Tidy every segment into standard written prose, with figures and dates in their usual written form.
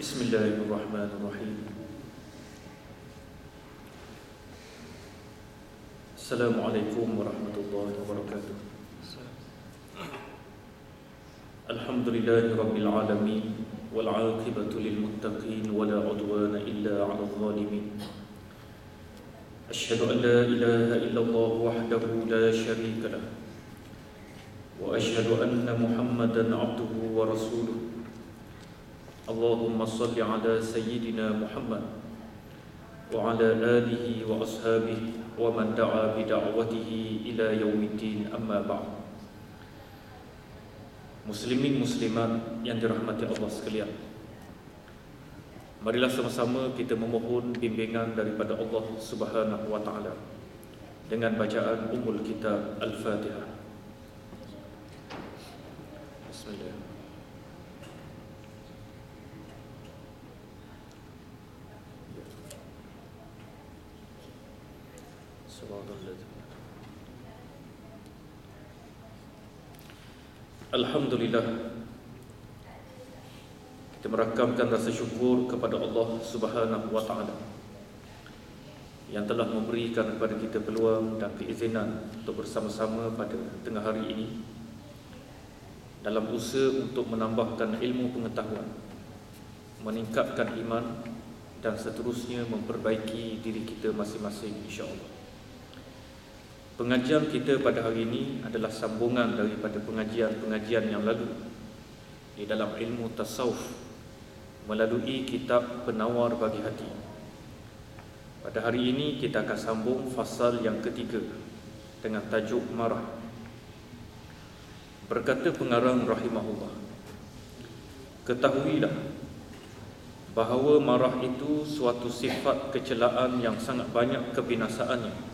Bismillahirrahmanirrahim. Assalamualaikum warahmatullahi wabarakatuh. Alhamdulillahirabbil alamin wal 'aqibatu lil muttaqin wala 'udwana illa 'alal zalimin. Asyhadu an la ilaha illallah wahdahu la syarika lah wa asyhadu anna Muhammadan 'abduhu wa rasuluh. Allahumma salli ala sayyidina Muhammad wa ala alihi wa ashabihi wa man da'a bi da'watihi ila yaumiddin, amma ba'd. Muslimin muslimat yang dirahmati Allah sekalian, marilah sama-sama kita memohon bimbingan daripada Allah Subhanahu wa taala dengan bacaan Ummul Kitab Al-Fatihah. Bismillah. Alhamdulillah, kita merakamkan rasa syukur kepada Allah Subhanahu wa taala yang telah memberikan kepada kita peluang dan keizinan untuk bersama-sama pada tengah hari ini dalam usaha untuk menambahkan ilmu pengetahuan, meningkatkan iman dan seterusnya memperbaiki diri kita masing-masing, insya-Allah. Pengajian kita pada hari ini adalah sambungan daripada pengajian-pengajian yang lalu di dalam ilmu tasawuf melalui kitab Penawar Bagi Hati. Pada hari ini kita akan sambung fasal yang ketiga dengan tajuk marah. Berkata pengarang rahimahullah, ketahuilah bahawa marah itu suatu sifat kecelaan yang sangat banyak kebinasaannya,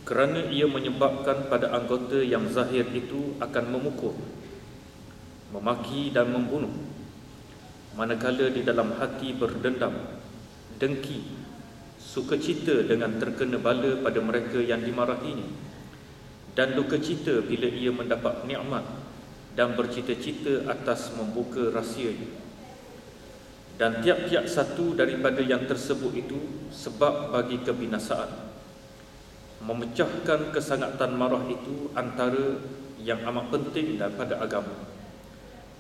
kerana ia menyebabkan pada anggota yang zahir itu akan memukul, memaki dan membunuh, manakala di dalam hati berdendam, dengki, sukacita dengan terkena bala pada mereka yang dimarahinya, dan dukacita bila ia mendapat nikmat dan bercita-cita atas membuka rahsianya. Dan tiap-tiap satu daripada yang tersebut itu sebab bagi kebinasaan. Memecahkan kesangatan marah itu antara yang amat penting daripada agama.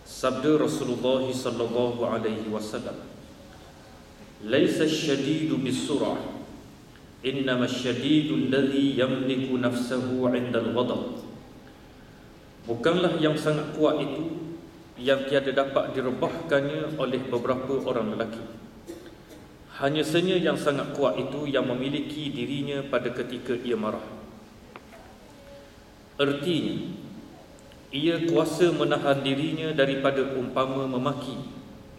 Sabda Rasulullah sallallahu alaihi wasallam, "Laisa asy-syadidu bis-sur'ah, innama asy-syadidu alladhi yamliku nafsahu 'inda al-ghadab." Bukanlah yang sangat kuat itu yang tiada dapat direbahkannya oleh beberapa orang lelaki. Hanya saja yang sangat kuat itu yang memiliki dirinya pada ketika ia marah. Ertinya, ia kuasa menahan dirinya daripada umpama memaki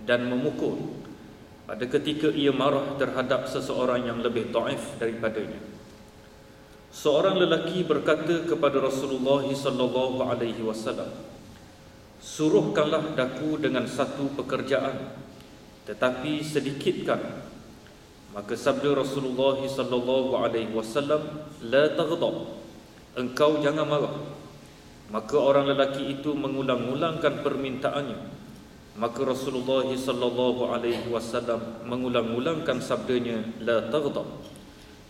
dan memukul pada ketika ia marah terhadap seseorang yang lebih dhaif daripadanya. Seorang lelaki berkata kepada Rasulullah sallallahu alaihi wasallam, "Suruhkanlah daku dengan satu pekerjaan, tetapi sedikitkan." Maka sabda Rasulullah sallallahu alaihi wasallam, "La taghdab." Engkau jangan marah. Maka orang lelaki itu mengulang-ulangkan permintaannya. Maka Rasulullah sallallahu alaihi wasallam mengulang-ulangkan sabdanya, "La taghdab."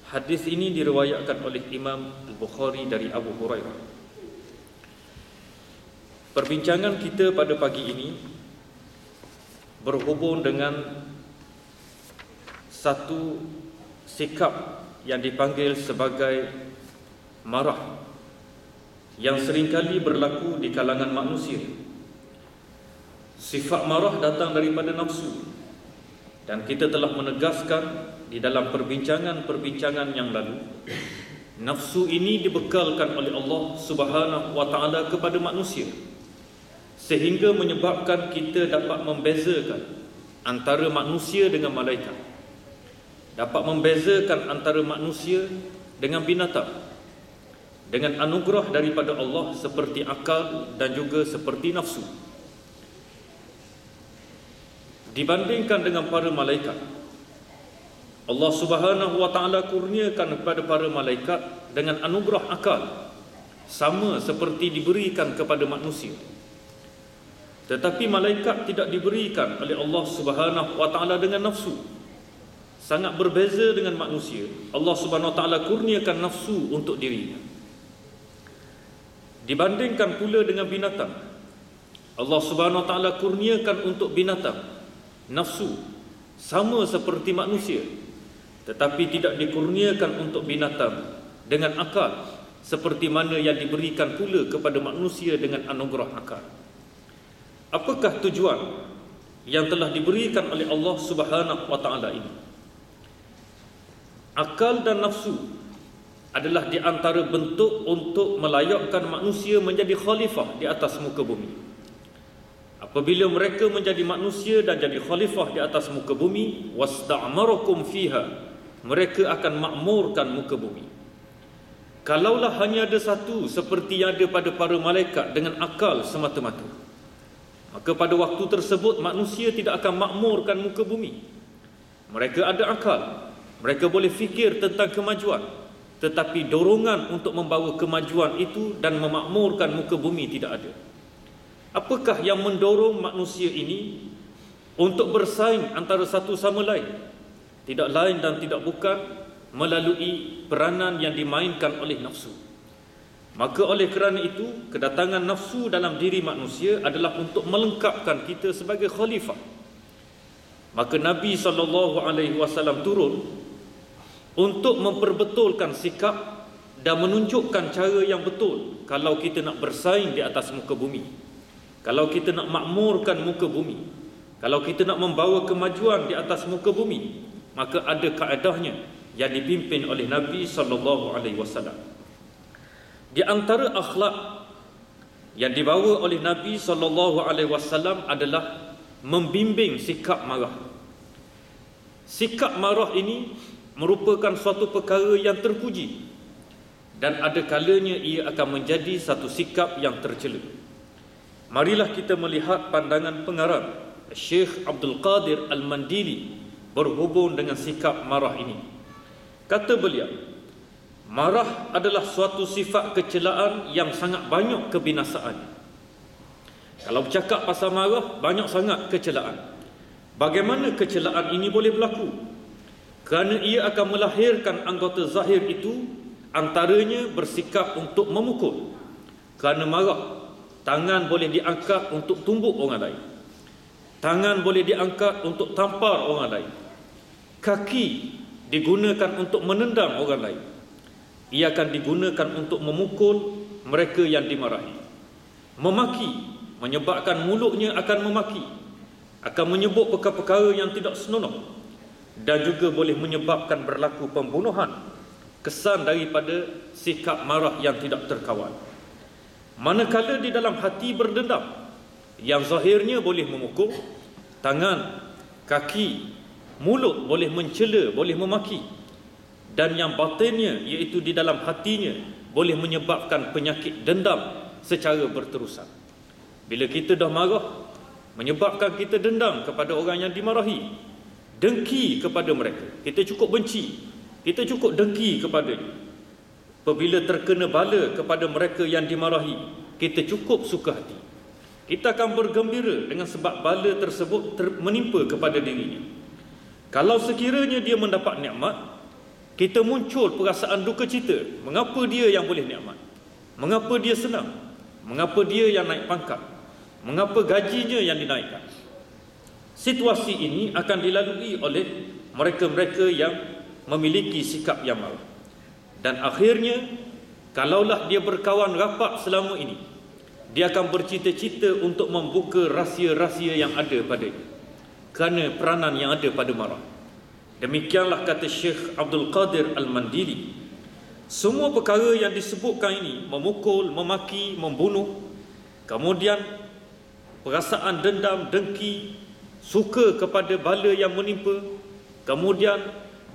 Hadis ini diriwayatkan oleh Imam Al-Bukhari dari Abu Hurairah. Perbincangan kita pada pagi ini berhubung dengan satu sikap yang dipanggil sebagai marah yang seringkali berlaku di kalangan manusia. Sifat marah datang daripada nafsu, dan kita telah menegaskan di dalam perbincangan-perbincangan yang lalu, nafsu ini dibekalkan oleh Allah Subhanahu wa taala kepada manusia, sehingga menyebabkan kita dapat membezakan antara manusia dengan malaikat, dapat membezakan antara manusia dengan binatang, dengan anugerah daripada Allah seperti akal dan juga seperti nafsu. Dibandingkan dengan para malaikat, Allah Subhanahu wa taala kurniakan kepada para malaikat dengan anugerah akal sama seperti diberikan kepada manusia. Tetapi malaikat tidak diberikan oleh Allah Subhanahu wa taala dengan nafsu. Sangat berbeza dengan manusia. Allah Subhanahu wa taala kurniakan nafsu untuk dirinya. Dibandingkan pula dengan binatang, Allah Subhanahu wa taala kurniakan untuk binatang nafsu sama seperti manusia, tetapi tidak dikurniakan untuk binatang dengan akal seperti mana yang diberikan pula kepada manusia dengan anugerah akal. Apakah tujuan yang telah diberikan oleh Allah Subhanahu wa taala ini? Akal dan nafsu adalah di antara bentuk untuk melayakkan manusia menjadi khalifah di atas muka bumi. Apabila mereka menjadi manusia dan jadi khalifah di atas muka bumi, wasta'marakum fiha, mereka akan makmurkan muka bumi. Kalaulah hanya ada satu seperti yang ada pada para malaikat dengan akal semata-mata, maka pada waktu tersebut manusia tidak akan makmurkan muka bumi. Mereka ada akal, mereka boleh fikir tentang kemajuan, tetapi dorongan untuk membawa kemajuan itu dan memakmurkan muka bumi tidak ada. Apakah yang mendorong manusia ini untuk bersaing antara satu sama lain? Tidak lain dan tidak bukan melalui peranan yang dimainkan oleh nafsu. Maka oleh kerana itu, kedatangan nafsu dalam diri manusia adalah untuk melengkapkan kita sebagai khalifah. Maka Nabi SAW turun untuk memperbetulkan sikap dan menunjukkan cara yang betul kalau kita nak bersaing di atas muka bumi, kalau kita nak makmurkan muka bumi, kalau kita nak membawa kemajuan di atas muka bumi, maka ada kaedahnya yang dipimpin oleh Nabi SAW. Di antara akhlak yang dibawa oleh Nabi SAW adalah membimbing sikap marah. Sikap marah ini merupakan suatu perkara yang terpuji, dan ada kalanya ia akan menjadi satu sikap yang tercela. Marilah kita melihat pandangan pengarang Syekh Abdul Qadir Al-Mandili berhubung dengan sikap marah ini. Kata beliau, marah adalah suatu sifat kecelaan yang sangat banyak kebinasaan. Kalau bercakap pasal marah, banyak sangat kecelaan. Bagaimana kecelaan ini boleh berlaku? Kerana ia akan melahirkan anggota zahir itu, antaranya bersikap untuk memukul. Kerana marah, tangan boleh diangkat untuk tumbuk orang lain, tangan boleh diangkat untuk tampar orang lain, kaki digunakan untuk menendang orang lain. Ia akan digunakan untuk memukul mereka yang dimarahi. Memaki, menyebabkan mulutnya akan memaki, akan menyebut perkara-perkara yang tidak senonoh, dan juga boleh menyebabkan berlaku pembunuhan, kesan daripada sikap marah yang tidak terkawal. Manakala di dalam hati berdendam, yang zahirnya boleh memukul, tangan, kaki, mulut boleh mencela, boleh memaki, dan yang batinnya iaitu di dalam hatinya boleh menyebabkan penyakit dendam secara berterusan. Bila kita dah marah, menyebabkan kita dendam kepada orang yang dimarahi, dengki kepada mereka, kita cukup benci, kita cukup dengki kepadanya. Apabila terkena bala kepada mereka yang dimarahi, kita cukup suka hati, kita akan bergembira dengan sebab bala tersebut menimpa kepada dirinya. Kalau sekiranya dia mendapat nikmat, kita muncul perasaan duka cita. Mengapa dia yang boleh nikmat? Mengapa dia senang? Mengapa dia yang naik pangkat? Mengapa gajinya yang dinaikkan? Situasi ini akan dilalui oleh mereka-mereka yang memiliki sikap yang marah. Dan akhirnya, kalaulah dia berkawan rapat selama ini, dia akan bercita-cita untuk membuka rahsia-rahsia yang ada padanya, kerana peranan yang ada pada marah. Demikianlah kata Syekh Abdul Qadir Al-Mandili. Semua perkara yang disebutkan ini, memukul, memaki, membunuh, kemudian perasaan dendam, dengki, suka kepada bala yang menimpa, kemudian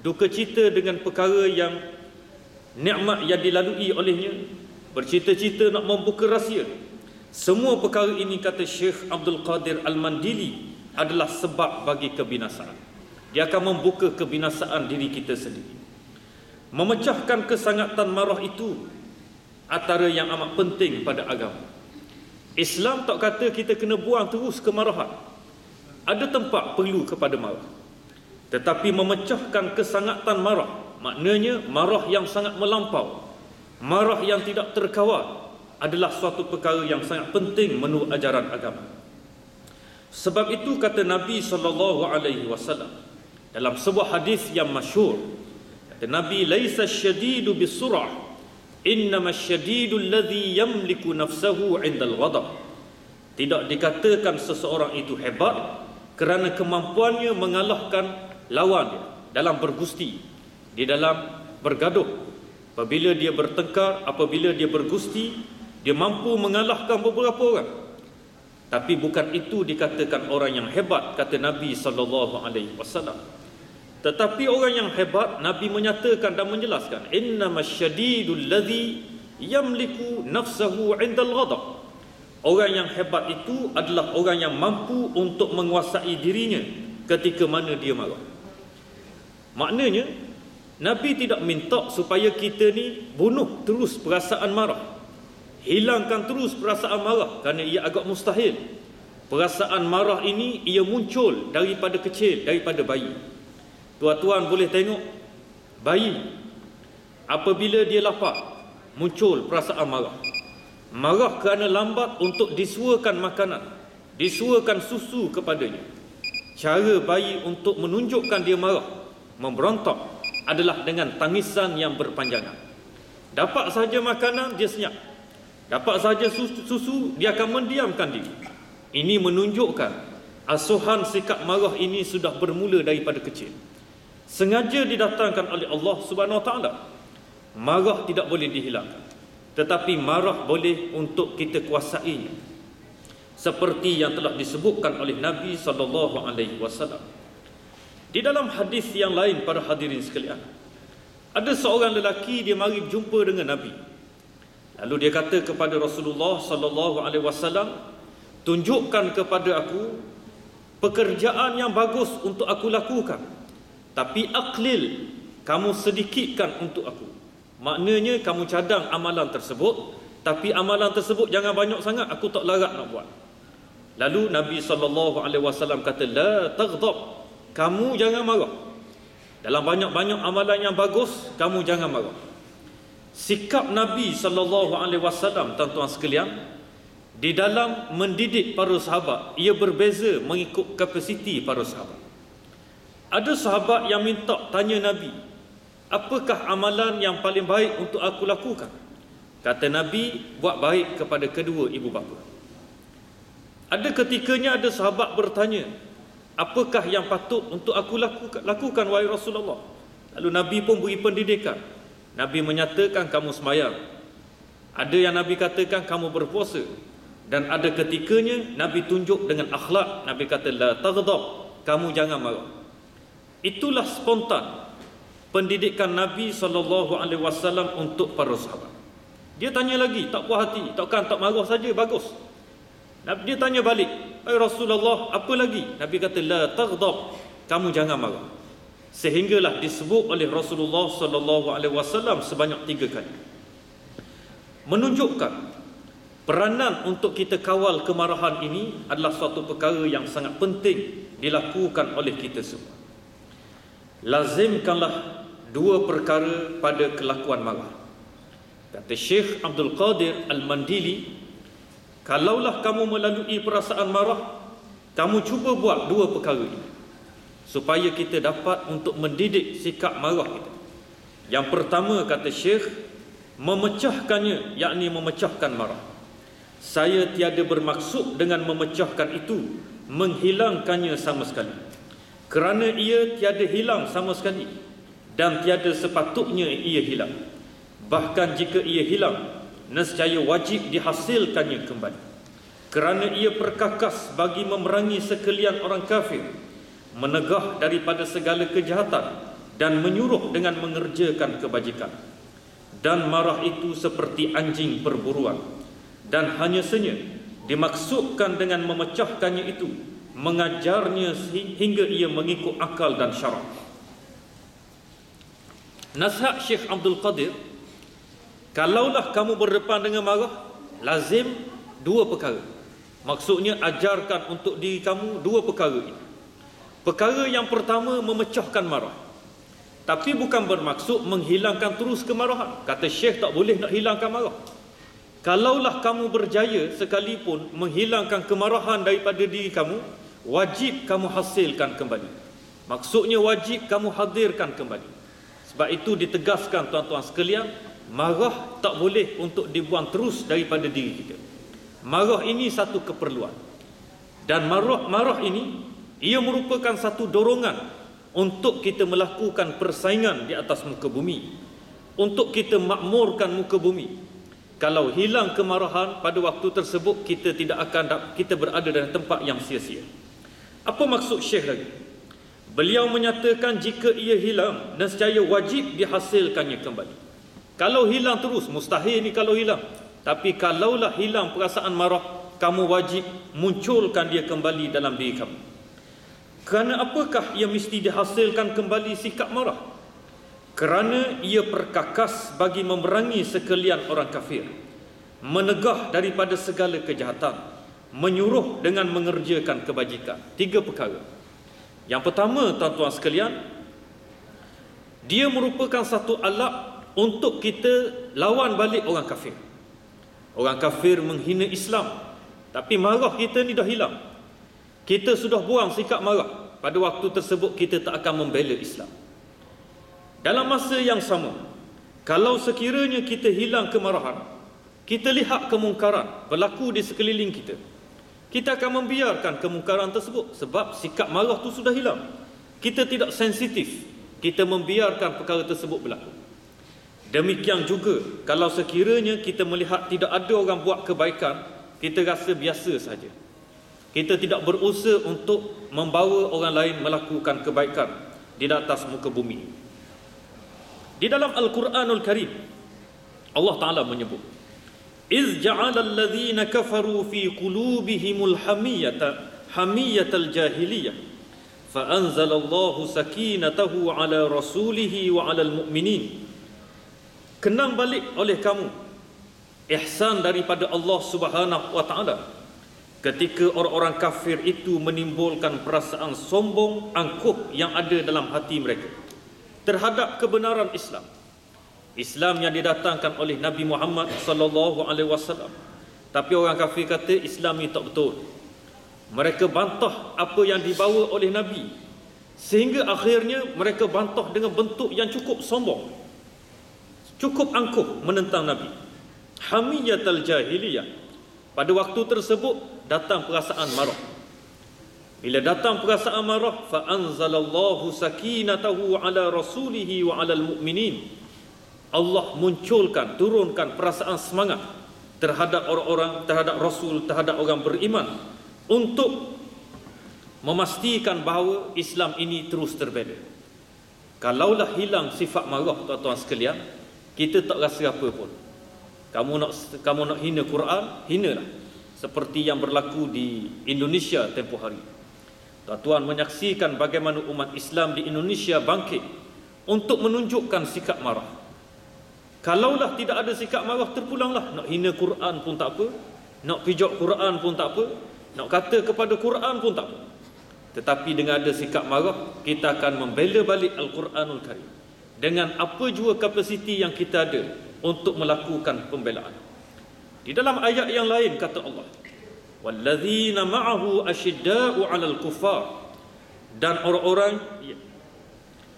duka cita dengan perkara yang nikmat yang dilalui olehnya, bercita-cita nak membuka rahsia. Semua perkara ini, kata Syekh Abdul Qadir Al-Mandili, adalah sebab bagi kebinasaan. Dia akan membuka kebinasaan diri kita sendiri. Memecahkan kesangatan marah itu antara yang amat penting pada agama. Islam tak kata kita kena buang terus kemarahan. Ada tempat perlu kepada marah. Tetapi memecahkan kesangatan marah, maknanya marah yang sangat melampau, marah yang tidak terkawal, adalah suatu perkara yang sangat penting menurut ajaran agama. Sebab itu kata Nabi SAW dalam sebuah hadis yang masyhur, kata Nabi, laisa syadidu bisur'ah, innama syadidu alladhi yamliku nafsahu 'indal ghadab. Tidak dikatakan seseorang itu hebat kerana kemampuannya mengalahkan lawan dia dalam bergusti, di dalam bergaduh. Apabila dia bertengkar, apabila dia bergusti, dia mampu mengalahkan beberapa orang. Tapi bukan itu dikatakan orang yang hebat, kata Nabi SAW. Tetapi orang yang hebat, Nabi menyatakan dan menjelaskan, innamasyadidul ladzi yamliku nafsahu 'indal ghadab. Orang yang hebat itu adalah orang yang mampu untuk menguasai dirinya ketika mana dia marah. Maknanya, Nabi tidak minta supaya kita ni bunuh terus perasaan marah, hilangkan terus perasaan marah, kerana ia agak mustahil. Perasaan marah ini ia muncul daripada kecil, daripada bayi. Tuan-tuan boleh tengok bayi, apabila dia lapar, muncul perasaan marah. Marah kerana lambat untuk disuakan makanan, disuakan susu kepadanya. Cara bayi untuk menunjukkan dia marah, memberontak, adalah dengan tangisan yang berpanjangan. Dapat saja makanan, dia senyap. Dapat saja susu, dia akan mendiamkan diri. Ini menunjukkan asuhan sikap marah ini sudah bermula daripada kecil. Sengaja didatangkan oleh Allah Subhanahu Wa Taala. Marah tidak boleh dihilangkan, tetapi marah boleh untuk kita kuasainya, seperti yang telah disebutkan oleh Nabi SAW. Di dalam hadis yang lain, para hadirin sekalian, ada seorang lelaki, dia mari berjumpa dengan Nabi. Lalu dia kata kepada Rasulullah SAW, tunjukkan kepada aku pekerjaan yang bagus untuk aku lakukan, tapi aqlil, kamu sedikitkan untuk aku. Maknanya kamu cadang amalan tersebut, tapi amalan tersebut jangan banyak sangat, aku tak larat nak buat. Lalu Nabi SAW kata, la taghdab, kamu jangan marah. Dalam banyak-banyak amalan yang bagus, kamu jangan marah. Sikap Nabi SAW, tuan-tuan sekalian, di dalam mendidik para sahabat, ia berbeza mengikut kapasiti para sahabat. Ada sahabat yang minta tanya Nabi, apakah amalan yang paling baik untuk aku lakukan? Kata Nabi, buat baik kepada kedua ibu bapa. Ada ketikanya ada sahabat bertanya, apakah yang patut untuk aku lakukan wahai Rasulullah? Lalu Nabi pun beri pendidikan. Nabi menyatakan kamu sembahyang. Ada yang Nabi katakan kamu berpuasa. Dan ada ketikanya Nabi tunjuk dengan akhlak. Nabi kata la taghdab, kamu jangan marah. Itulah spontan pendidikan Nabi SAW untuk para sahabat. Dia tanya lagi, tak puas hati, takkan tak marah saja, bagus. Dia tanya balik, Rasulullah, apa lagi? Nabi kata la taghdab, kamu jangan marah. Sehinggalah disebut oleh Rasulullah SAW sebanyak 3 kali. Menunjukkan peranan untuk kita kawal kemarahan ini adalah suatu perkara yang sangat penting dilakukan oleh kita semua. Lazimkanlah 2 perkara pada kelakuan marah. Kata Syekh Abdul Qadir Al-Mandili, kalaulah kamu melalui perasaan marah, kamu cuba buat 2 perkara ini, supaya kita dapat untuk mendidik sikap marah kita. Yang pertama, kata Syekh, memecahkannya, yakni memecahkan marah. Saya tiada bermaksud dengan memecahkan itu menghilangkannya sama sekali, kerana ia tiada hilang sama sekali dan tiada sepatutnya ia hilang. Bahkan jika ia hilang, nescaya wajib dihasilkannya kembali, kerana ia perkakas bagi memerangi sekalian orang kafir, menegah daripada segala kejahatan dan menyuruh dengan mengerjakan kebajikan. Dan marah itu seperti anjing perburuan, dan hanya saja dimaksudkan dengan memecahkannya itu mengajarnya hingga ia mengikut akal dan syarak. Nasihat Syekh Abdul Qadir, kalaulah kamu berdepan dengan marah, lazim dua perkara. Maksudnya ajarkan untuk diri kamu dua perkara ini. Perkara yang pertama, memecahkan marah. Tapi bukan bermaksud menghilangkan terus kemarahan. Kata Syekh, tak boleh nak hilangkan marah. Kalaulah kamu berjaya sekalipun menghilangkan kemarahan daripada diri kamu, wajib kamu hasilkan kembali. Maksudnya wajib kamu hadirkan kembali. Sebab itu ditegaskan tuan-tuan sekalian, marah tak boleh untuk dibuang terus daripada diri kita. Marah ini satu keperluan. Dan marah ini, ia merupakan satu dorongan untuk kita melakukan persaingan di atas muka bumi, untuk kita makmurkan muka bumi. Kalau hilang kemarahan pada waktu tersebut, kita kita berada dalam tempat yang sia-sia. Apa maksud Syekh lagi? Beliau menyatakan jika ia hilang, nescaya wajib dihasilkannya kembali. Kalau hilang terus, mustahil ni kalau hilang. Tapi kalaulah hilang perasaan marah, kamu wajib munculkan dia kembali dalam diri kamu. Kerana apakah ia mesti dihasilkan kembali sikap marah? Kerana ia perkakas bagi memerangi sekalian orang kafir, menegah daripada segala kejahatan, menyuruh dengan mengerjakan kebajikan. Tiga perkara. Yang pertama, tuan-tuan sekalian, dia merupakan satu alat untuk kita lawan balik orang kafir. Orang kafir menghina Islam, tapi marah kita ni dah hilang. Kita sudah buang sikap marah. Pada waktu tersebut kita tak akan membela Islam. Dalam masa yang sama, kalau sekiranya kita hilang kemarahan, kita lihat kemungkaran berlaku di sekeliling kita, kita akan membiarkan kemungkaran tersebut sebab sikap marah tu sudah hilang. Kita tidak sensitif, kita membiarkan perkara tersebut berlaku. Demikian juga kalau sekiranya kita melihat tidak ada orang buat kebaikan, kita rasa biasa saja. Kita tidak berusaha untuk membawa orang lain melakukan kebaikan di atas muka bumi. Di dalam Al-Quranul Karim, Allah Ta'ala menyebut, إِذْ جَعَلَ الَّذِينَ كَفَرُوا فِي قُلُوبِهِمُ حَمِيَّةَ الْجَاهِلِيَّةِ فَأَنْزَلَ اللَّهُ سَكِينَتَهُ عَلَى رَسُولِهِ وَعَلَى الْمُؤْمِنِينَ. Kenang balik oleh kamu ihsan daripada Allah Subhanahu wa Ta'ala ketika orang-orang kafir itu menimbulkan perasaan sombong, angkuh yang ada dalam hati mereka terhadap kebenaran Islam. Islam yang didatangkan oleh Nabi Muhammad sallallahu alaihi wasallam. Tapi orang kafir kata Islam ni tak betul. Mereka bantah apa yang dibawa oleh Nabi, sehingga akhirnya mereka bantah dengan bentuk yang cukup sombong, cukup angkuh menentang Nabi. Hamiyatul jahiliyah. Pada waktu tersebut datang perasaan marah. Bila datang perasaan marah, fa anzalallahu sakinatahu ala rasulihi wa ala almu'minin. Allah munculkan, turunkan perasaan semangat terhadap orang-orang, terhadap Rasul, terhadap orang beriman, untuk memastikan bahawa Islam ini terus terbela. Kalaulah hilang sifat marah, tuan-tuan sekalian, kita tak rasa apa pun. Kamu nak hina Quran, hinalah. Seperti yang berlaku di Indonesia tempoh hari. Tuan-tuan menyaksikan bagaimana umat Islam di Indonesia bangkit untuk menunjukkan sikap marah. Kalaulah tidak ada sikap marah, terpulanglah. Nak hina Quran pun tak apa, nak pijak Quran pun tak apa, nak kata kepada Quran pun tak apa. Tetapi dengan ada sikap marah, kita akan membela balik Al-Quranul Karim dengan apa jua kapasiti yang kita ada untuk melakukan pembelaan. Di dalam ayat yang lain kata Allah, walladzina ma'ahu asyidda'u 'alal kuffar, dan orang-orang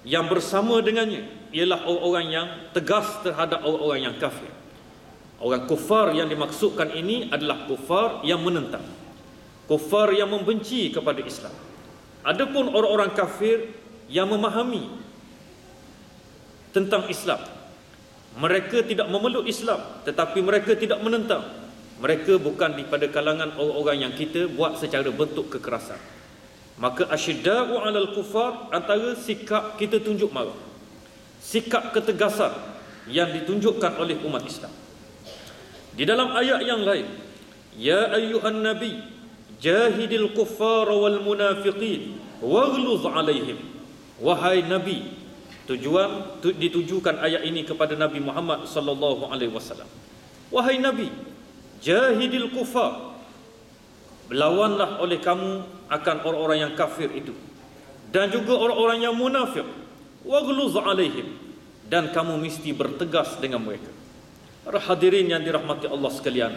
yang bersama dengannya ialah orang-orang yang tegas terhadap orang-orang yang kafir. Orang kufar yang dimaksudkan ini adalah kufar yang menentang, kufar yang membenci kepada Islam. Adapun orang-orang kafir yang memahami tentang Islam, mereka tidak memeluk Islam, tetapi mereka tidak menentang. Mereka bukan daripada kalangan orang-orang yang kita buat secara bentuk kekerasan. Maka asyidda'u 'alal kufar, antara sikap kita tunjuk marah, sikap ketegasan yang ditunjukkan oleh umat Islam. Di dalam ayat yang lain, ya ayyuhan nabi jahidil kuffar wal munafiqin waghluz 'alaihim. Wahai nabi, ditujukan ayat ini kepada Nabi Muhammad sallallahu alaihi wasallam. Wahai nabi, Jahidil kufar, berlawanlah oleh kamu akan orang-orang yang kafir itu, dan juga orang-orang yang munafik. Waghluz alaihim, dan kamu mesti bertegas dengan mereka. Para hadirin yang dirahmati Allah sekalian,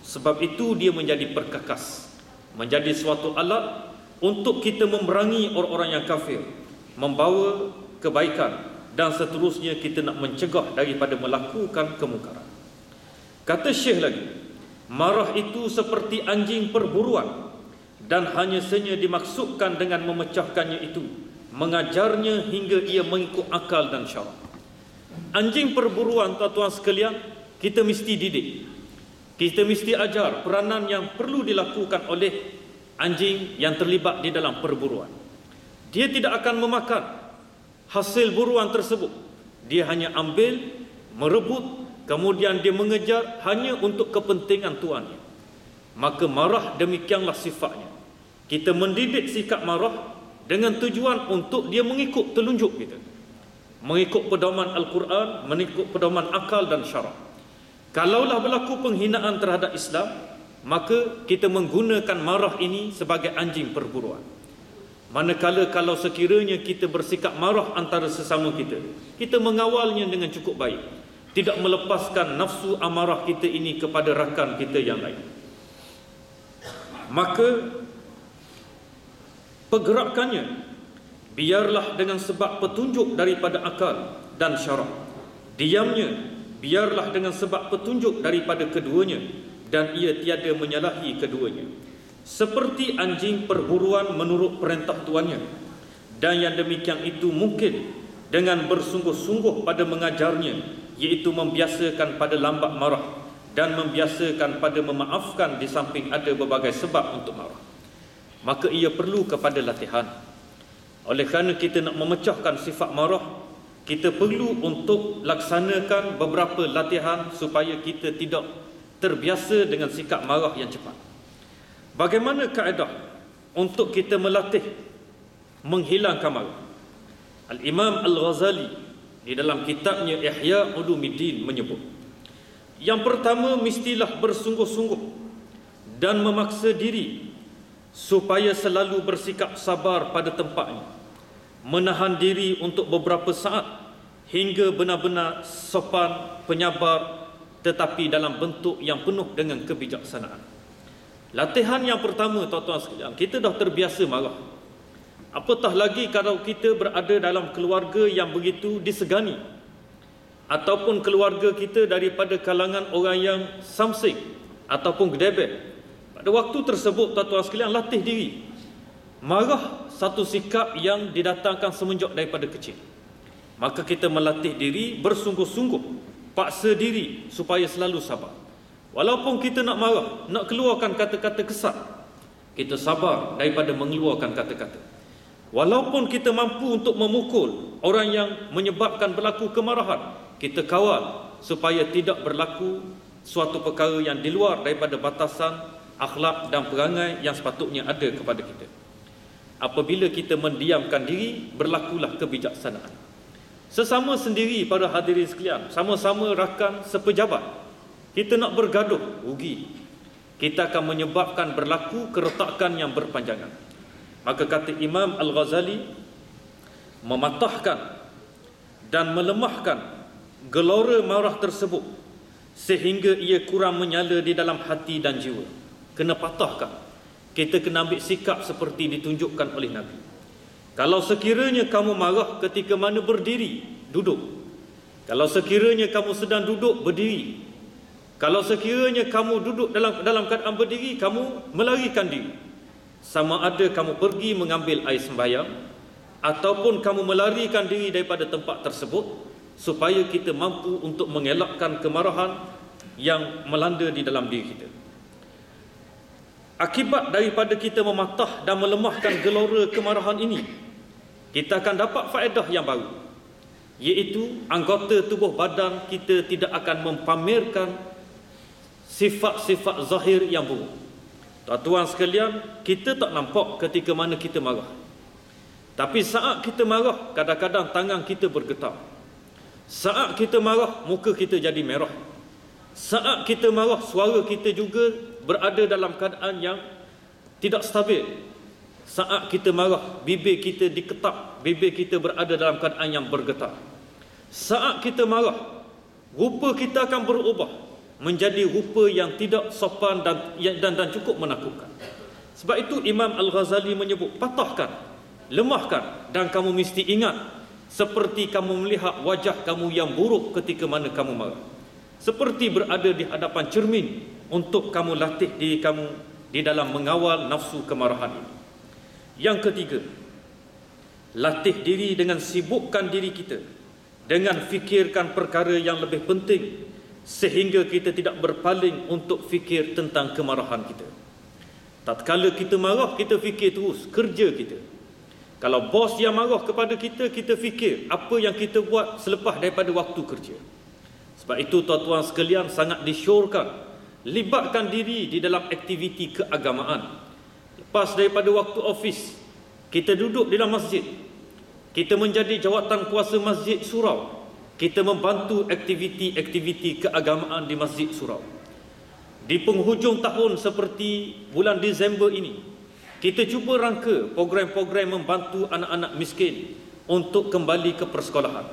sebab itu dia menjadi perkakas, menjadi suatu alat untuk kita memerangi orang-orang yang kafir, membawa kebaikan, dan seterusnya kita nak mencegah daripada melakukan kemungkaran. Kata Syekh lagi, marah itu seperti anjing perburuan, dan hanya saja dimaksudkan dengan memecahkannya itu, mengajarnya hingga ia mengikut akal dan syarak. Anjing perburuan, tuan-tuan sekalian, kita mesti didik, kita mesti ajar peranan yang perlu dilakukan oleh anjing yang terlibat di dalam perburuan. Dia tidak akan memakan hasil buruan tersebut, dia hanya ambil, merebut, kemudian dia mengejar hanya untuk kepentingan tuannya. Maka marah demikianlah sifatnya. Kita mendidik sikap marah dengan tujuan untuk dia mengikut telunjuk kita, mengikut pedoman Al-Quran, mengikut pedoman akal dan syarak. Kalaulah berlaku penghinaan terhadap Islam, maka kita menggunakan marah ini sebagai anjing perburuan. Manakala kalau sekiranya kita bersikap marah antara sesama kita, kita mengawalnya dengan cukup baik, tidak melepaskan nafsu amarah kita ini kepada rakan kita yang lain, maka pergerakannya biarlah dengan sebab petunjuk daripada akal dan syarak. Diamnya biarlah dengan sebab petunjuk daripada keduanya, dan ia tiada menyalahi keduanya. Seperti anjing perburuan menurut perintah tuannya, dan yang demikian itu mungkin dengan bersungguh-sungguh pada mengajarnya, iaitu membiasakan pada lambat marah dan membiasakan pada memaafkan di samping ada berbagai sebab untuk marah. Maka ia perlu kepada latihan. Oleh kerana kita nak memecahkan sifat marah, kita perlu untuk laksanakan beberapa latihan supaya kita tidak terbiasa dengan sikap marah yang cepat. Bagaimana kaedah untuk kita melatih menghilangkan marah? Al-Imam Al-Ghazali di dalam kitabnya Ihya Ulumuddin menyebut, yang pertama, mestilah bersungguh-sungguh dan memaksa diri supaya selalu bersikap sabar pada tempatnya, menahan diri untuk beberapa saat hingga benar-benar sopan, penyabar, tetapi dalam bentuk yang penuh dengan kebijaksanaan. Latihan yang pertama, tuan-tuan sekalian, kita dah terbiasa marah. Apatah lagi kalau kita berada dalam keluarga yang begitu disegani, ataupun keluarga kita daripada kalangan orang yang samsing ataupun gedebek. Pada waktu tersebut, tuan-tuan sekalian, latih diri. Marah satu sikap yang didatangkan semenjak daripada kecil. Maka kita melatih diri bersungguh-sungguh, paksa diri supaya selalu sabar. Walaupun kita nak marah, nak keluarkan kata-kata kesat, kita sabar daripada mengeluarkan kata-kata. Walaupun kita mampu untuk memukul orang yang menyebabkan berlaku kemarahan, kita kawal supaya tidak berlaku suatu perkara yang di luar daripada batasan akhlak dan perangai yang sepatutnya ada kepada kita. Apabila kita mendiamkan diri, berlakulah kebijaksanaan. Sesama sendiri, para hadirin sekalian, sama-sama rakan sepejabat, kita nak bergaduh, rugi. Kita akan menyebabkan berlaku keretakan yang berpanjangan. Maka kata Imam Al-Ghazali, mematahkan dan melemahkan gelora marah tersebut sehingga ia kurang menyala di dalam hati dan jiwa. Kena patahkan. Kita kena ambil sikap seperti ditunjukkan oleh Nabi. Kalau sekiranya kamu marah ketika mana berdiri, duduk. Kalau sekiranya kamu sedang duduk, berdiri. Kalau sekiranya kamu duduk dalam keadaan berdiri, kamu melarikan diri. Sama ada kamu pergi mengambil air sembahyang ataupun kamu melarikan diri daripada tempat tersebut, supaya kita mampu untuk mengelakkan kemarahan yang melanda di dalam diri kita. Akibat daripada kita mematah dan melemahkan gelora kemarahan ini, kita akan dapat faedah yang baru, iaitu anggota tubuh badan kita tidak akan mempamerkan sifat-sifat zahir yang buruk. Tuan-tuan sekalian, kita tak nampak ketika mana kita marah. Tapi saat kita marah, kadang-kadang tangan kita bergetar. Saat kita marah, muka kita jadi merah. Saat kita marah, suara kita juga berada dalam keadaan yang tidak stabil. Saat kita marah, bibir kita diketak, bibir kita berada dalam keadaan yang bergetar. Saat kita marah, rupa kita akan berubah menjadi rupa yang tidak sopan dan cukup menakutkan. Sebab itu Imam Al-Ghazali menyebut, patahkan, lemahkan, dan kamu mesti ingat, seperti kamu melihat wajah kamu yang buruk ketika mana kamu marah. Seperti berada di hadapan cermin untuk kamu latih diri kamu di dalam mengawal nafsu kemarahan ini. Yang ketiga, latih diri dengan sibukkan diri kita dengan fikirkan perkara yang lebih penting, sehingga kita tidak berpaling untuk fikir tentang kemarahan kita. Tatkala kita marah, kita fikir terus kerja kita. Kalau bos yang marah kepada kita, kita fikir apa yang kita buat selepas daripada waktu kerja. Sebab itu tuan-tuan sekalian, sangat disyorkan libatkan diri di dalam aktiviti keagamaan. Lepas daripada waktu ofis, kita duduk di dalam masjid, kita menjadi jawatan kuasa masjid surau, kita membantu aktiviti-aktiviti keagamaan di masjid surau. Di penghujung tahun seperti bulan Disember ini, kita cuba rangka program-program membantu anak-anak miskin untuk kembali ke persekolahan.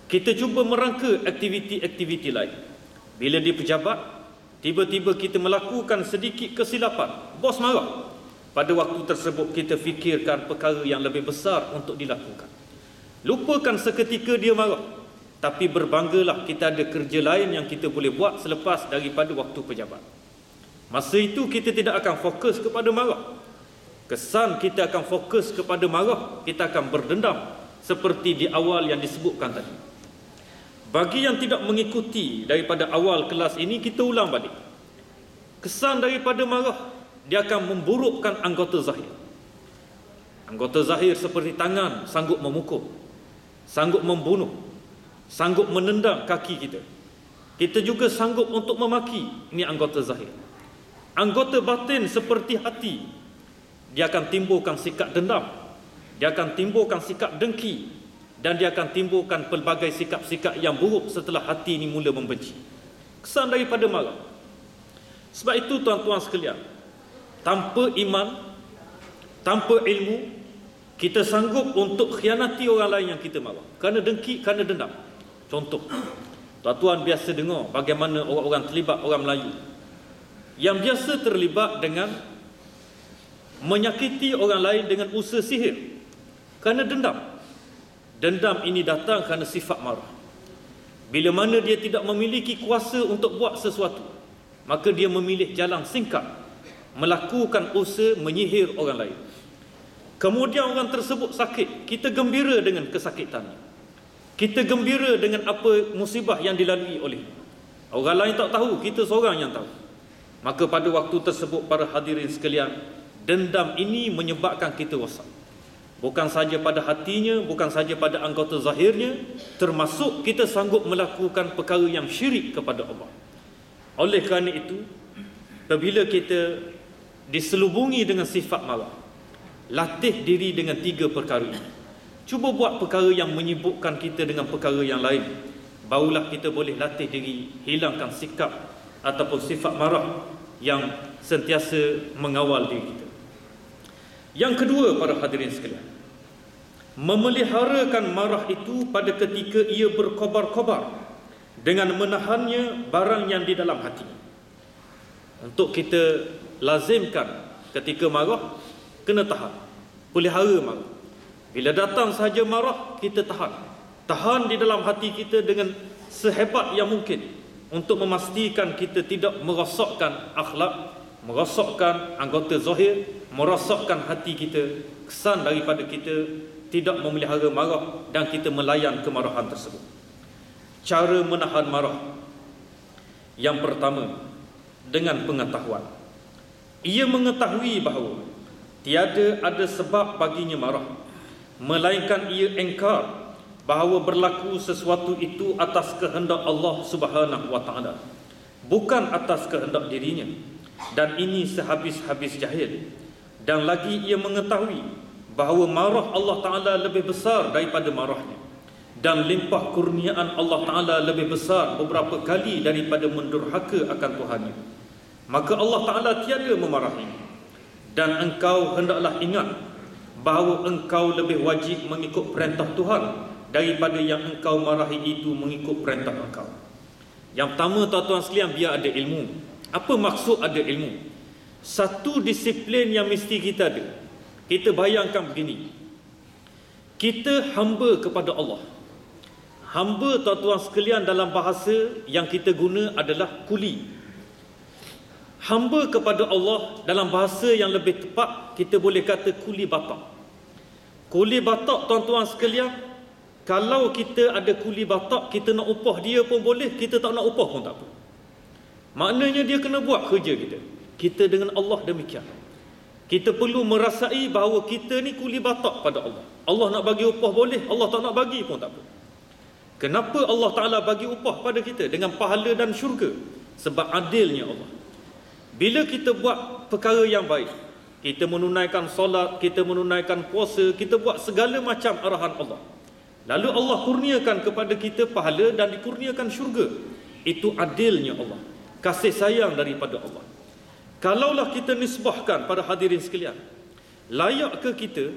Kita cuba merangka aktiviti-aktiviti lain. Bila di pejabat, tiba-tiba kita melakukan sedikit kesilapan, bos marah. Pada waktu tersebut kita fikirkan perkara yang lebih besar untuk dilakukan. Lupakan seketika dia marah, tapi berbanggalah kita ada kerja lain yang kita boleh buat selepas daripada waktu pejabat. Masa itu kita tidak akan fokus kepada marah. Kesan kita akan fokus kepada marah, kita akan berdendam seperti di awal yang disebutkan tadi. Bagi yang tidak mengikuti daripada awal kelas ini, kita ulang balik. Kesan daripada marah, dia akan memburukkan anggota zahir. Anggota zahir seperti tangan sanggup memukul, sanggup membunuh, sanggup menendang kaki kita. Kita juga sanggup untuk memaki. Ini anggota zahir. Anggota batin seperti hati, dia akan timbulkan sikap dendam, dia akan timbulkan sikap dengki, dan dia akan timbulkan pelbagai sikap-sikap yang buruk setelah hati ini mula membenci. Kesan daripada marah. Sebab itu tuan-tuan sekalian, tanpa iman, tanpa ilmu, kita sanggup untuk khianati orang lain yang kita marah. Kerana dengki, kerana dendam. Contoh, tuan-tuan biasa dengar bagaimana orang-orang terlibat, orang Melayu yang biasa terlibat dengan menyakiti orang lain dengan usaha sihir kerana dendam. Dendam ini datang kerana sifat marah. Bila mana dia tidak memiliki kuasa untuk buat sesuatu, maka dia memilih jalan singkat, melakukan usaha menyihir orang lain. Kemudian orang tersebut sakit, kita gembira dengan kesakitannya. Kita gembira dengan apa musibah yang dilalui oleh orang lain. Tak tahu, kita seorang yang tahu. Maka pada waktu tersebut, para hadirin sekalian, dendam ini menyebabkan kita rosak. Bukan saja pada hatinya, bukan saja pada anggota zahirnya, termasuk kita sanggup melakukan perkara yang syirik kepada Allah. Oleh kerana itu, apabila kita diselubungi dengan sifat marah, latih diri dengan 3 perkara ini. Cuba buat perkara yang menyibukkan kita dengan perkara yang lain, barulah kita boleh latih diri, hilangkan sikap ataupun sifat marah yang sentiasa mengawal diri kita. Yang kedua, para hadirin sekalian, memeliharakan marah itu pada ketika ia berkobar-kobar dengan menahannya barang yang di dalam hati. Untuk kita lazimkan ketika marah, kena tahan, pelihara marah. Bila datang saja marah, kita tahan. Tahan di dalam hati kita dengan sehebat yang mungkin untuk memastikan kita tidak merosakkan akhlak, merosakkan anggota zahir, merosakkan hati kita, kesan daripada kita tidak memelihara marah dan kita melayan kemarahan tersebut. Cara menahan marah. Yang pertama, dengan pengetahuan. Ia mengetahui bahawa tiada ada sebab baginya marah, melainkan ia engkar bahawa berlaku sesuatu itu atas kehendak Allah Subhanahu wa taala, bukan atas kehendak dirinya. Dan ini sehabis-habis jahil. Dan lagi ia mengetahui bahawa marah Allah Ta'ala lebih besar daripada marahnya. dan limpah kurniaan Allah Ta'ala lebih besar beberapa kali daripada mendurhaka akan Tuhannya, maka Allah Ta'ala tiada memarahi. Dan engkau hendaklah ingat bahawa engkau lebih wajib mengikut perintah Tuhan daripada yang engkau marahi itu mengikut perintah engkau. Yang pertama, tuan-tuan sekalian, biar ada ilmu. Apa maksud ada ilmu? Satu disiplin yang mesti kita ada. Kita bayangkan begini, kita hamba kepada Allah. Hamba, tuan-tuan sekalian, dalam bahasa yang kita guna adalah kuli. Hamba kepada Allah dalam bahasa yang lebih tepat, kita boleh kata kuli batak. Kuli batak, tuan-tuan sekalian, kalau kita ada kuli batak, kita nak upah dia pun boleh, kita tak nak upah pun tak apa. Maknanya dia kena buat kerja kita. Kita dengan Allah demikian. Kita perlu merasai bahawa kita ni kuli batak pada Allah. Allah nak bagi upah boleh, Allah tak nak bagi pun tak apa. Kenapa Allah Ta'ala bagi upah pada kita dengan pahala dan syurga? Sebab adilnya Allah. Bila kita buat perkara yang baik, kita menunaikan solat, kita menunaikan puasa, kita buat segala macam arahan Allah, lalu Allah kurniakan kepada kita pahala dan dikurniakan syurga. Itu adilnya Allah, kasih sayang daripada Allah. Kalaulah kita nisbahkan pada hadirin sekalian, layak ke kita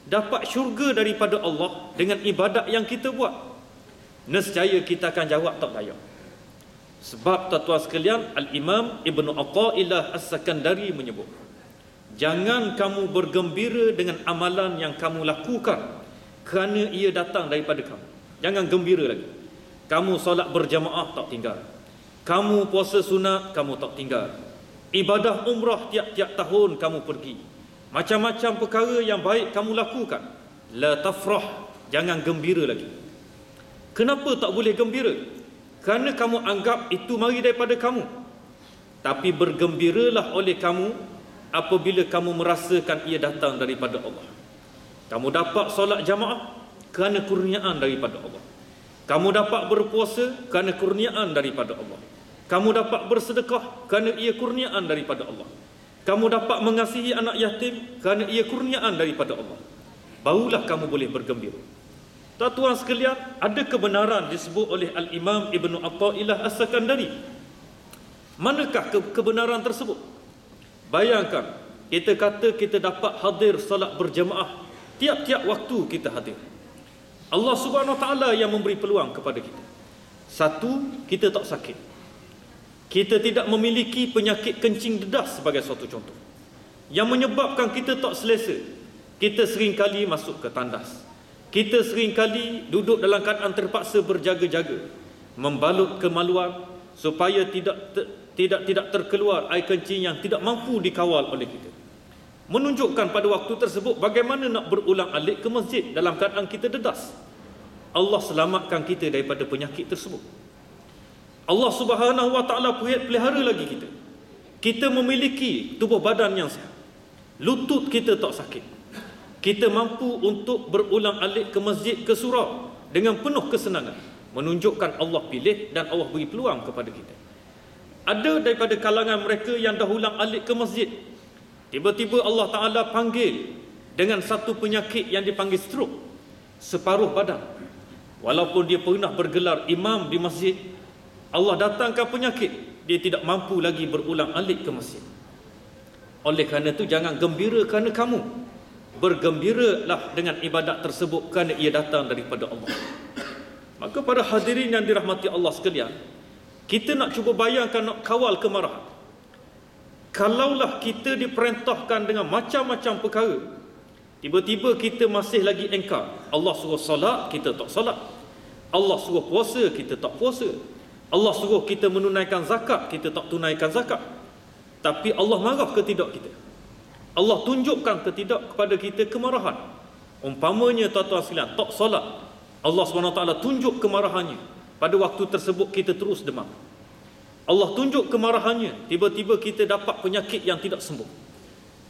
dapat syurga daripada Allah dengan ibadat yang kita buat? Nescaya kita akan jawab tak layak. Sebab tuan-tuan sekalian, Al-Imam Ibnu Athaillah As-Sakandari menyebut, jangan kamu bergembira dengan amalan yang kamu lakukan kerana ia datang daripada kamu. Jangan gembira lagi. Kamu solat berjamaah tak tinggal, kamu puasa sunat kamu tak tinggal, ibadah umrah tiap-tiap tahun kamu pergi, macam-macam perkara yang baik kamu lakukan. La tafrah, jangan gembira lagi. Kenapa tak boleh gembira? Kerana kamu anggap itu mari daripada kamu. Tapi bergembiralah oleh kamu apabila kamu merasakan ia datang daripada Allah. Kamu dapat solat jamaah kerana kurniaan daripada Allah. Kamu dapat berpuasa kerana kurniaan daripada Allah. Kamu dapat bersedekah kerana ia kurniaan daripada Allah. Kamu dapat mengasihi anak yatim kerana ia kurniaan daripada Allah. Barulah kamu boleh bergembira. Tuan-tuan sekalian, ada kebenaran disebut oleh Al-Imam Ibnu Athaillah As-Sakandari. Manakah kebenaran tersebut? Bayangkan, kita kata kita dapat hadir salat berjamaah, tiap-tiap waktu kita hadir. Allah Subhanahu Wa Taala yang memberi peluang kepada kita. Satu, kita tak sakit. Kita tidak memiliki penyakit kencing dedas sebagai suatu contoh yang menyebabkan kita tak selesa. Kita seringkali masuk ke tandas. Kita seringkali duduk dalam keadaan terpaksa berjaga-jaga, membalut kemaluan supaya tidak terkeluar air kencing yang tidak mampu dikawal oleh kita. Menunjukkan pada waktu tersebut bagaimana nak berulang alik ke masjid dalam keadaan kita dedas. Allah selamatkan kita daripada penyakit tersebut. Allah Subhanahu Wa Taala pelihara lagi kita. Kita memiliki tubuh badan yang sihat. Lutut kita tak sakit. Kita mampu untuk berulang alik ke masjid, ke surau dengan penuh kesenangan. Menunjukkan Allah pilih dan Allah beri peluang kepada kita. Ada daripada kalangan mereka yang dah ulang alik ke masjid, tiba-tiba Allah Ta'ala panggil dengan satu penyakit yang dipanggil stroke. Separuh badan, walaupun dia pernah bergelar imam di masjid, Allah datangkan penyakit, dia tidak mampu lagi berulang alik ke masjid. Oleh kerana itu, jangan gembira kerana kamu, bergembiralah dengan ibadat tersebut kerana ia datang daripada Allah. Maka para hadirin yang dirahmati Allah sekalian, kita nak cuba bayangkan, nak kawal kemarahan. Kalaulah kita diperintahkan dengan macam-macam perkara, tiba-tiba kita masih lagi engkar. Allah suruh solat, kita tak solat. Allah suruh puasa, kita tak puasa. Allah suruh kita menunaikan zakat, kita tak tunaikan zakat. Tapi Allah marah ke tidak kita? Allah tunjukkan ke tidak kepada kita kemarahan? Umpamanya tuan-tuan sekalian, tak solat, Allah SWT tunjuk kemarahannya. Pada waktu tersebut kita terus demam. Allah tunjuk kemarahannya, tiba-tiba kita dapat penyakit yang tidak sembuh.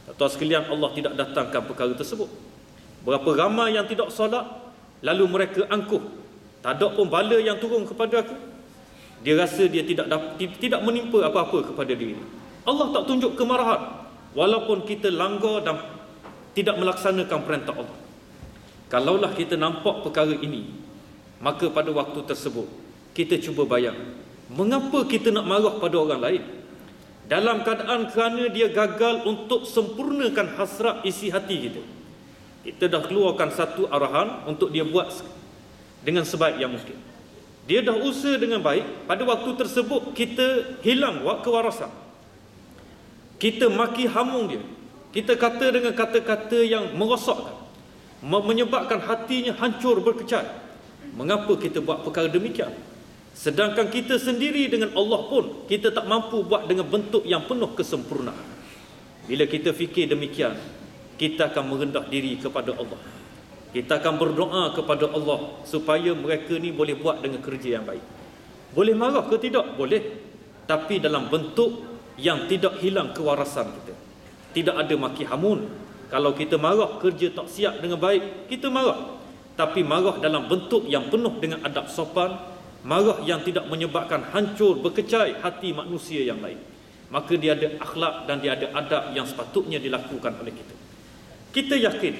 Tuan-tuan sekalian, Allah tidak datangkan perkara tersebut. Berapa ramai yang tidak solat, lalu mereka angkuh, tak ada pun bala yang turun kepada aku. Dia rasa dia tidak menimpa apa-apa kepada diri. Allah tak tunjuk kemarahan, walaupun kita langgar dan tidak melaksanakan perintah Allah. Kalaulah kita nampak perkara ini, maka pada waktu tersebut kita cuba bayang, mengapa kita nak marah pada orang lain? Dalam keadaan kerana dia gagal untuk sempurnakan hasrat isi hati kita. Kita dah keluarkan satu arahan untuk dia buat dengan sebaik yang mungkin. Dia dah usaha dengan baik, pada waktu tersebut kita hilang kewarasan. Kita maki hamung dia. Kita kata dengan kata-kata yang merosakkan, menyebabkan hatinya hancur berkecai. Mengapa kita buat perkara demikian? Sedangkan kita sendiri dengan Allah pun kita tak mampu buat dengan bentuk yang penuh kesempurnaan. Bila kita fikir demikian, kita akan merendah diri kepada Allah. Kita akan berdoa kepada Allah supaya mereka ni boleh buat dengan kerja yang baik. Boleh marah ke tidak? Boleh. Tapi dalam bentuk yang tidak hilang kewarasan kita. Tidak ada maki hamun. Kalau kita marah, kerja tak siap dengan baik, kita marah. Tapi marah dalam bentuk yang penuh dengan adab sopan, marah yang tidak menyebabkan hancur, berkecai hati manusia yang lain. Maka dia ada akhlak dan dia ada adab yang sepatutnya dilakukan oleh kita. Kita yakin,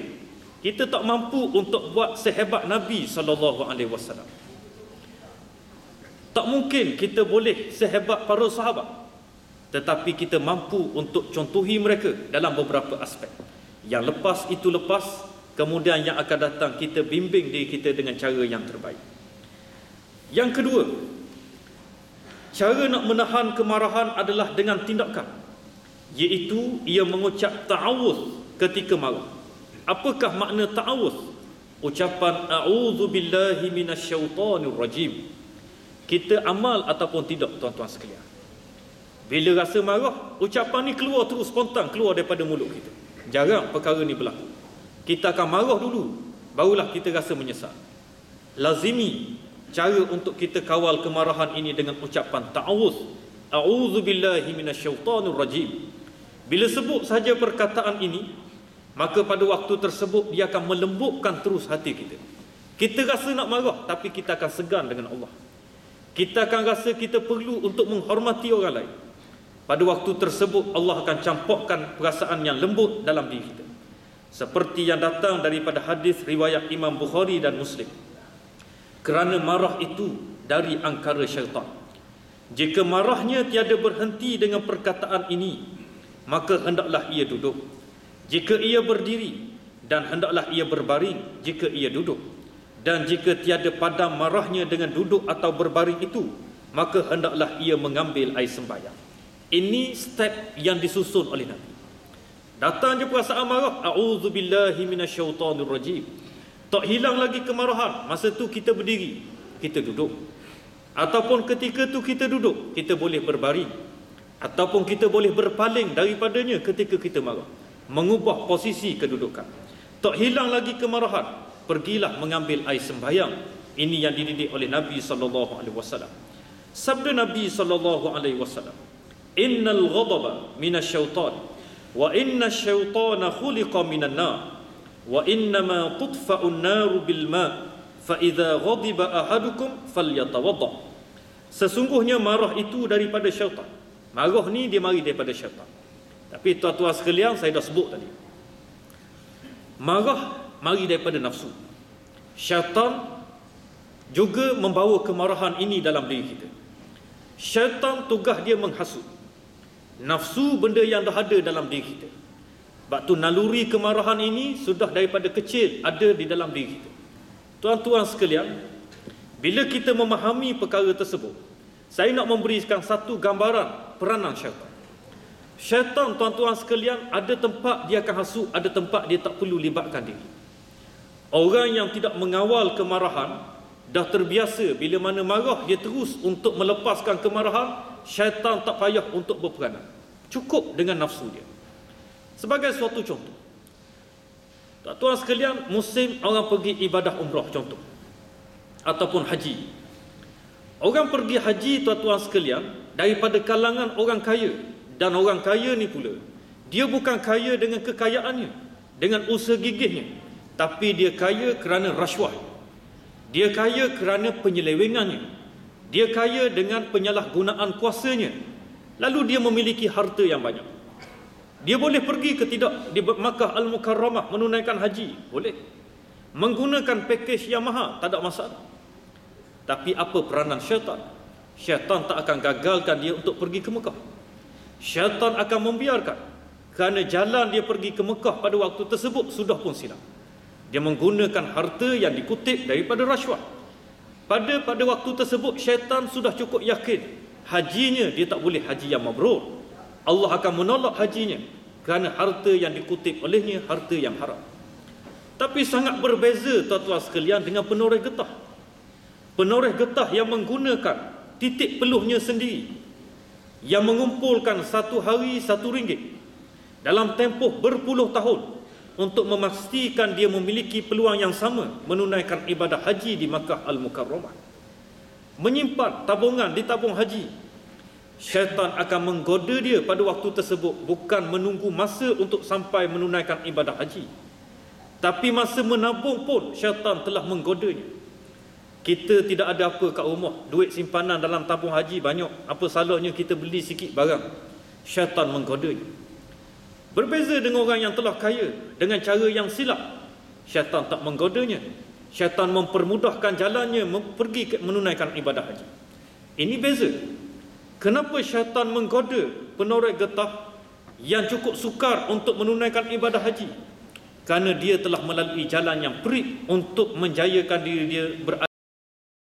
kita tak mampu untuk buat sehebat Nabi SAW. Tak mungkin kita boleh sehebat para sahabat. Tetapi kita mampu untuk contohi mereka dalam beberapa aspek. Yang lepas itu lepas, kemudian yang akan datang kita bimbing diri kita dengan cara yang terbaik. Yang kedua, cara nak menahan kemarahan adalah dengan tindakan, iaitu ia mengucap ta'awuz ketika marah. Apakah makna ta'awuz? Ucapan a'udzubillahi minasyaitonir rajim. Kita amal ataupun tidak, tuan-tuan sekalian? Bila rasa marah, ucapan ni keluar terus spontan, keluar daripada mulut kita. Jarang perkara ni berlaku. Kita akan marah dulu, barulah kita rasa menyesal. Lazimi cara untuk kita kawal kemarahan ini dengan ucapan ta'awuz. A'udzubillahi minasyaitonir rajim. Bila sebut saja perkataan ini, maka pada waktu tersebut dia akan melembutkan terus hati kita. Kita rasa nak marah, tapi kita akan segan dengan Allah. Kita akan rasa kita perlu untuk menghormati orang lain. Pada waktu tersebut Allah akan campurkan perasaan yang lembut dalam diri kita. Seperti yang datang daripada hadis riwayat Imam Bukhari dan Muslim. Kerana marah itu dari angkara syaitan. Jika marahnya tiada berhenti dengan perkataan ini, maka hendaklah ia duduk. Jika ia berdiri, dan hendaklah ia berbaring jika ia duduk. Dan jika tiada padam marahnya dengan duduk atau berbaring itu, maka hendaklah ia mengambil air sembahyang. Ini step yang disusun oleh Nabi. Datang je perasaan marah, a'udzubillahi minasyaitonir rajim. Tak hilang lagi kemarahan, masa tu kita berdiri, kita duduk. Ataupun ketika tu kita duduk, kita boleh berbaring. Ataupun kita boleh berpaling daripadanya ketika kita marah. Mengubah posisi kedudukan. Tak hilang lagi kemarahan, pergilah mengambil air sembahyang. Ini yang dididik oleh Nabi SAW. Sabda Nabi SAW, innal ghadaba minasyaitan wa inna syaitana khuliqa minan nar wa innama tudfa'un naru bil ma' fa idza ghadiba ahadukum falyatawadda. Sesungguhnya marah itu daripada syaitan. Marah ni dia mari daripada syaitan. Tapi tuan-tuan sekalian, saya dah sebut tadi, marah mari daripada nafsu. Syaitan juga membawa kemarahan ini dalam diri kita. Syaitan tugas dia menghasut. Nafsu benda yang dah ada dalam diri kita. Sebab tu naluri kemarahan ini sudah daripada kecil ada di dalam diri kita. Tuan-tuan sekalian, bila kita memahami perkara tersebut, saya nak memberikan satu gambaran peranan syaitan. Syaitan, tuan-tuan sekalian, ada tempat dia akan hasut, ada tempat dia tak perlu libatkan diri. Orang yang tidak mengawal kemarahan dah terbiasa bila mana marah dia terus untuk melepaskan kemarahan. Syaitan tak payah untuk berperanan, cukup dengan nafsu dia. Sebagai suatu contoh, tuan-tuan sekalian, musim orang pergi ibadah umrah contoh, ataupun haji. Orang pergi haji, tuan-tuan sekalian, daripada kalangan orang kaya. Dan orang kaya ni pula, dia bukan kaya dengan kekayaannya, dengan usaha gigihnya, tapi dia kaya kerana rasuah. Dia kaya kerana penyelewengannya. Dia kaya dengan penyalahgunaan kuasanya. Lalu dia memiliki harta yang banyak. Dia boleh pergi ke tidak di Makkah Al-Mukarramah menunaikan haji? Boleh. Menggunakan pakej yang mahal, tak ada masalah. Tapi apa peranan syaitan? Syaitan tak akan gagalkan dia untuk pergi ke Mekah. Syaitan akan membiarkan, kerana jalan dia pergi ke Mekah pada waktu tersebut sudah pun silap. Dia menggunakan harta yang dikutip daripada rasuah. Pada waktu tersebut syaitan sudah cukup yakin hajinya dia tak boleh haji yang mabrur. Allah akan menolak hajinya kerana harta yang dikutip olehnya harta yang haram. Tapi sangat berbeza tuan-tuan sekalian dengan penoreh getah. Penoreh getah yang menggunakan titik peluhnya sendiri, yang mengumpulkan satu hari RM1 dalam tempoh berpuluh tahun untuk memastikan dia memiliki peluang yang sama menunaikan ibadah haji di Makkah Al-Mukarramah. Menyimpan tabungan di tabung haji. Syaitan akan menggoda dia pada waktu tersebut, bukan menunggu masa untuk sampai menunaikan ibadah haji, tapi masa menabung pun syaitan telah menggodanya. Kita tidak ada apa kat rumah, duit simpanan dalam tabung haji banyak, apa salahnya kita beli sikit barang? Syaitan menggodanya. Berbeza dengan orang yang telah kaya dengan cara yang silap. Syaitan tak menggodanya. Syaitan mempermudahkan jalannya pergi menunaikan ibadah haji. Ini beza. Kenapa syaitan menggoda penoreh getah yang cukup sukar untuk menunaikan ibadah haji? Kerana dia telah melalui jalan yang perit untuk menjayakan diri dia berada